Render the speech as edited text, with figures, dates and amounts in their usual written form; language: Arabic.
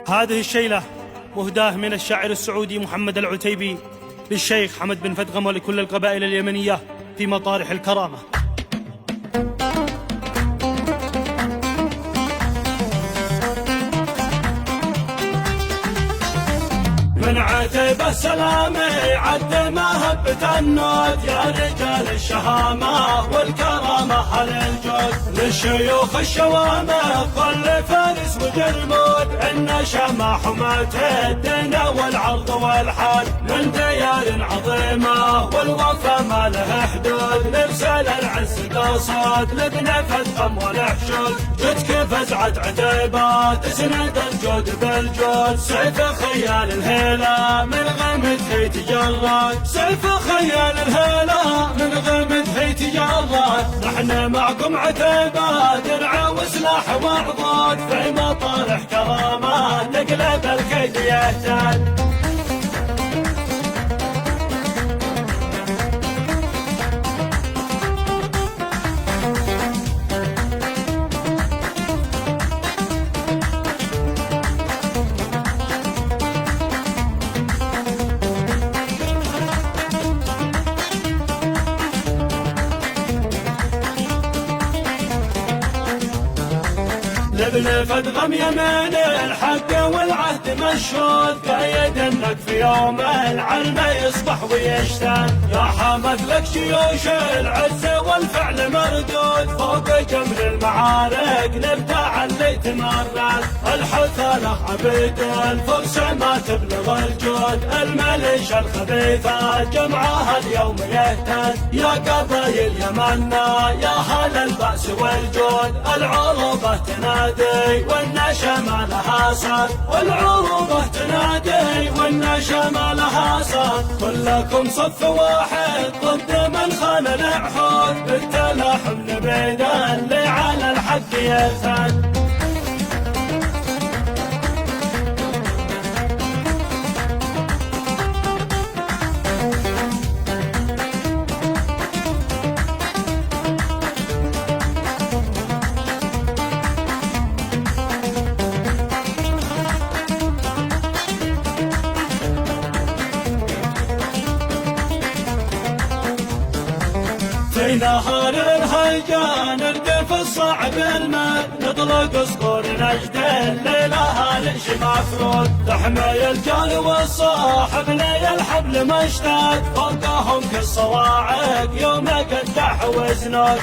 هذه الشيلة مهداة من الشاعر السعودي محمد العتيبي للشيخ حمد بن فدغم ولكل القبائل اليمنية في مطارح الكرامة. من عتيبة السلامي عد ما هبت النود، يا رجال الشهامة والكرامة هل الجود، للشيوخ الشوامخ كل فارس وجرمود، إن شمع حماة الدين والعرض والحال، من ديار عظيمة والوفا ما له حدود، نرسل العز قصد لابن فدغم والحشود، جدك فزعة عتيبة تسند الجود بالجود، سيف خيال الهيلة من غمده تجرد، سيف خيال الهيلة من غمده تجرد، نحن معكم عتيبة درع وسلاح وعضد، في مطارح كرامة نقلب الكيد يهتد. لابن فدغم يمين الحق والعهد مشهود، قايد انك في يوم العلم يصبح ويشتد، يا حمد لك جيوش العز والفعل مردود، فوق جمر المعارك نبدع اللي تمرد، الحثالة عبيد الفرس ما تبلغ الجود، الملش الخبيثة جمعها اليوم يهتد، يا قبايل يمنا يا هل البأس والجود، العروبة تنادي والنشمة لها صد، والعروبة تنادي والنشمة لها صد، كلكم صف واحد ضد من خان العهود، بالتلاحم نبيد اللي على الحق يرتد. في نهار الهيجان نردف الصعب المد، نطلق صقور نجد الليلة ليش مفرود، تحمي الجال والصاحب لي الحبل مشتد، فوقهم كالصواعق يوم قدح وزنود.